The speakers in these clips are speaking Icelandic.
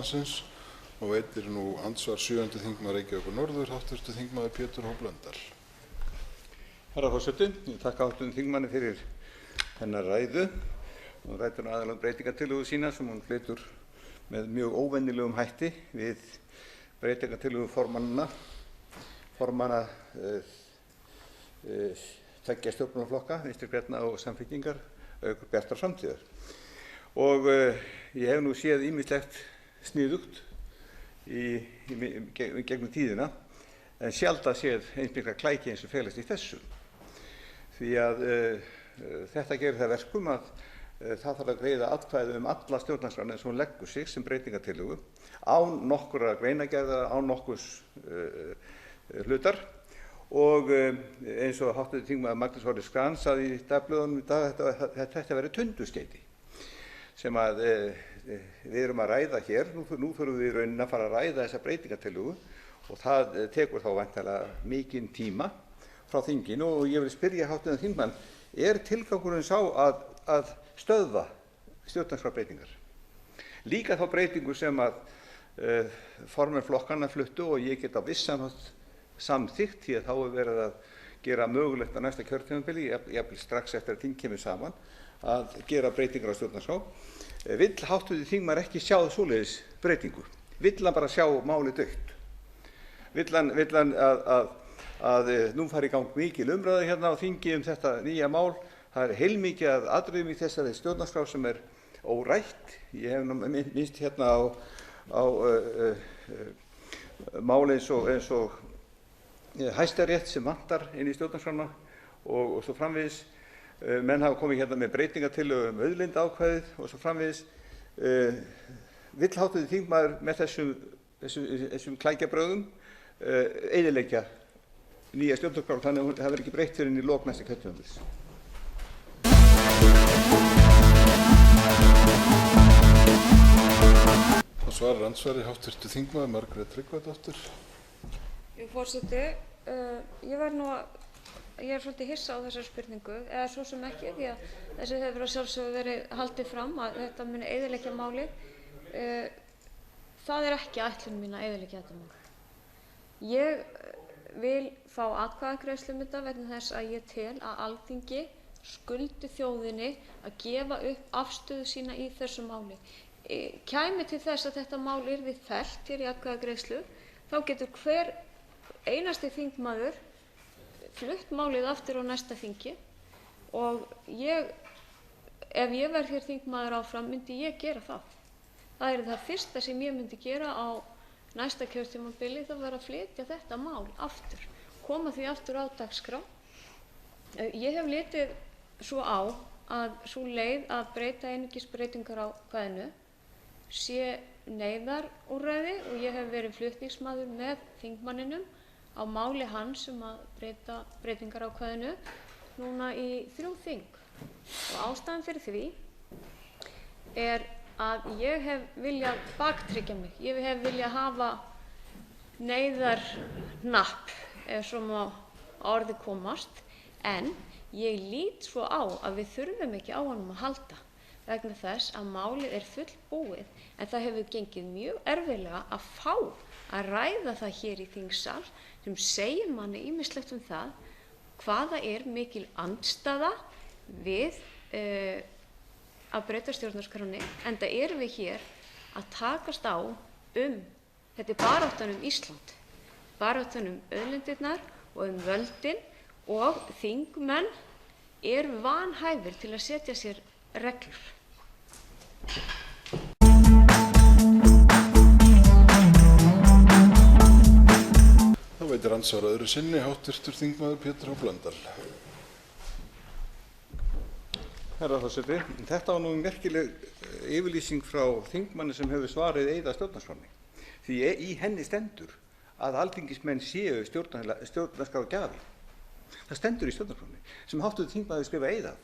landsins og veitir nú andsvar 7. þingmaður Reykjavíkur norður, hv. þingmaður Pétur H. Blöndal. Herra forseti, ég þakka hv. þingmanni fyrir hennar ræðu. Hún ræddi aðallega breytingartillögu sína sem hún flytur með mjög óvenjulegum hætti við breytingartillögu formanna tveggja stjórnmálaflokka, Vinstri grænna og Samfylkingar, auk Bjartrar framtíðar. Og ég hef nú séð ýmislegt sniðugt í gegnum tíðina, en sjaldan séð eins mikla klæki eins og felast í þessu. Því að þetta gerir það verkum að það þarf að greiða atkvæði alla stjórnarskrána eins og hún leggur sig sem breytingartillögu, án nokkurra greinargerðar, án nokkurs hlutar. Og eins og hv. þingmaður Magnús Orri Schram sagði í dagblöðunum í dag, þetta verður tunduskeyti sem að við erum að ræða hér. Nú þurfum við í rauninni að fara að ræða þessa breytingartillögu og það tekur þá væntanlega mikinn tíma frá þinginu. Og ég vil spyrja hv. þingmann, er tilgangurinn sá að stöðva stjórnarskrárbreytingar? Líka þá breytingu sem að formenn flokkanna fluttu og ég get á vissan hátt samþykkt, því að þá er verið að gera mögulegt á næsta kjörtímabili, jafnvel strax eftir að þing kemur saman, að gera breytingar á stjórnarskrá. Vill hv. þingmaður ekki sjá svoleiðis breytingu? Vill hann bara sjá málið dautt? Vill hann að nú fari í gang mikil umræða hérna á þingi þetta nýja mál? Það er heilmikið af atriðum í þessari stjórnarskrá sem er órætt. Ég hef minnst hérna á mál eins og Hæstarétt sem vantar inn í stjórnarskrána og svo framvegis. Menn hafa komið hérna með breytingartillögu auðlindaákvæðið og svo framvegis. Vill hv. þingmaður með þessum klækjabrögðum eyðileggja nýja stjórnarskrá þannig að það verður ekki breytt fyrr en í lok næsta kjörtímabils? Og svarar andsvari hv. þingmaður Margrét Tryggvadóttir. Forseti, ég er svolítið hissa á þessari spurningu, eða svo sem ekki, því að þessu hefur að sjálfsögðu verið haldið fram að þetta muni eyðileggja málið. Það er ekki ætlun mín að eyðileggja þetta mál. Ég vil fá atkvæðagreiðslu um þetta vegna þess að ég tel að Alþingi skuldi þjóðinni að gefa upp afstöðu sína í þessu máli. Kæmi til þess að þetta mál yrði fellt hér í atkvæðagreiðslu, þá getur hver einasti þingmaður flutt málið aftur á næsta þingi og ef ég verð hér þingmaður áfram myndi ég gera það. Það er það fyrsta sem ég myndi gera á næsta kjörtímabili, það var að flytja þetta mál aftur, koma því aftur á dagskrá. Ég hef litið svo á að sú leið að breyta einungis breytingar á kvæðinu sé neyðarúrræði og ég hef verið flutningsmaður með þingmanninum á máli hans að breyta breytingar á kvæðinu núna í 3 þing. Og ástæðan fyrir því er að ég hef viljað baktryggja mig. Ég hef viljað hafa neyðarhnapp, ef svo má orði komast, en ég lít svo á að við þurfum ekki á honum að halda vegna þess að málið er fullbúið, en það hefur gengið mjög erfiðlega að fá að ræða það hér í þingsal sem segir manni ýmislegt um það hvað það er mikil andstaða við að breyta stjórnarskránni, enda erum við hér að takast á þetta er baráttan Ísland, baráttan auðlindirnar og völdin, og þingmenn eru vanhæfir til að setja sér reglur. Þá veitir andsvar öðru sinni hv. þingmaður Pétur H. Blöndal. Herra forseti, þetta var nú merkileg yfirlýsing frá þingmanni sem hefur svarið eyða stjórnarskránni. Því í henni stendur að alþingismenn séu stjórnarskrárgjafi. Það stendur í stjórnarskránni sem hv. þingmaður skrifa eyða af.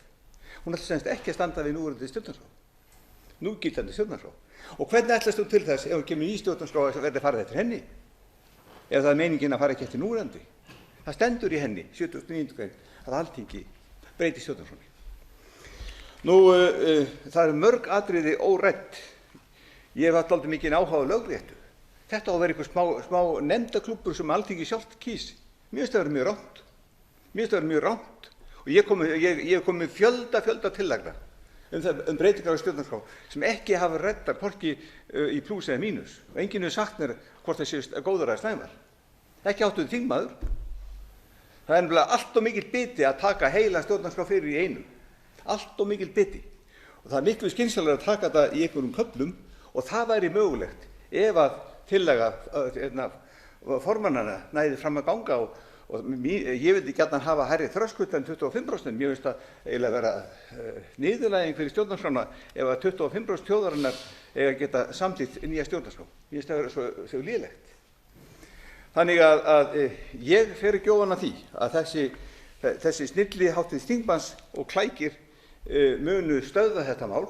Hún ætlar semst ekki að standa við núverandi stjórnarskrá, núgildandi stjórnarskrá. Og hvernig ætlast þú til þess ef hún kemur í stjórnarskrá að verði farið eftir henni? Ef það er meiningin að fara ekki eftir núverandi. Það stendur í henni, 79. grein, að Alþingi breyti stjórnarskránni. Það eru mörg atriði órædd Ég hef haft dálítið mikinn áhuga á lögréttu. Þetta á að vera einhver smá nefndaklúbbur sem Alþingi sjálft kýs. Mér finnst það vera mjög rangt. Mér finnst það vera mjög rangt. Og ég hef komið fjölda tillagna um breytingar á stjórnarskrá sem ekki hafa reddar hvorki í plús eða mínus. Og enginn hefur sagt mér hvort það séu góðar eða slæmar. Ekki hv. þingmaður. Það er nefnilega allt of mikill biti að taka heila stjórnarskrá fyrir í einu. Allt of mikill biti. Og það er miklu skynsamlegra að taka þetta í einhverjum köflum og það væri mögulegt ef að tillaga formannanna næði fram að ganga og ég vildi gjarnan hafa hærri þröskuld en 25%. Mér finnst það eiginlega vera niðurlæging fyrir stjórnarskrána ef að 25% þjóðarinnar eiga að geta samþykkt nýja stjórnarskrá. Mér finnst það vera svo lélegt. Þannig að ég fer ekki ofan af því að þessi snilli hv. þingmanns og klækir munu stöðva þetta mál,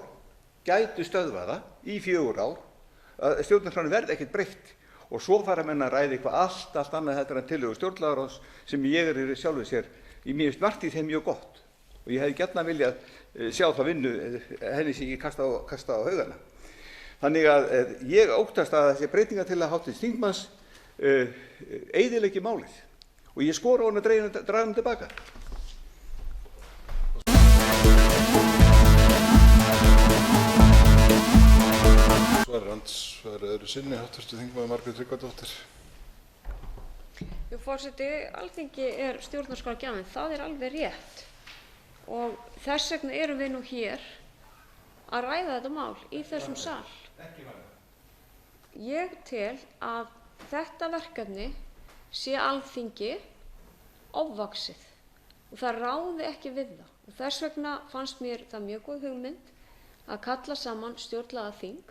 gætu stöðva það í 4 ár, að stjórnarskráin verði ekkert breytt og svo fara menn að ræða eitthvað allt annað heldur en tillögur stjórnlagaráðs sem ég er sjálfur sér í mér finnst margt í þeim mjög gott og ég hefði gjarnan viljað sjá það vinnu henni sem ég kasta á haugana. Þannig að ég óttast að þessi breytingartillaga hv. þingmanns eyðileggi málið og ég skora á hann að draga hann tilbaka. Andsvar öðru sinni, hv. þingmaður Margrét Tryggvadóttir. Forseti, Alþingi er stjórnarskrárgjafinn, það er alveg rétt og þess vegna erum við nú hér að ræða þetta mál í þessum sal. Ég tel að þetta verkefni sé Alþingi ofvaxið og það ráði ekki við það og þess vegna fannst mér það mjög góð hugmynd að kalla saman stjórnlagaþing.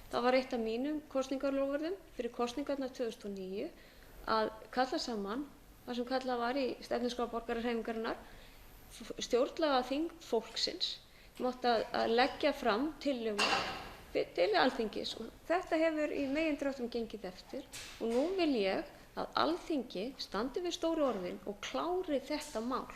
Það var eitt af mínum kosningaloforðum fyrir kosningarnar 2009 að kalla saman það sem kallað var í stefnuskrá borgarahreyfingarinnar stjórnlagaþing fólksins. Mátti að leggja fram tillögur til Alþingis og þetta hefur í megindráttum gengið eftir og nú vil ég að Alþingi standi við stóru orðin og klári þetta mál.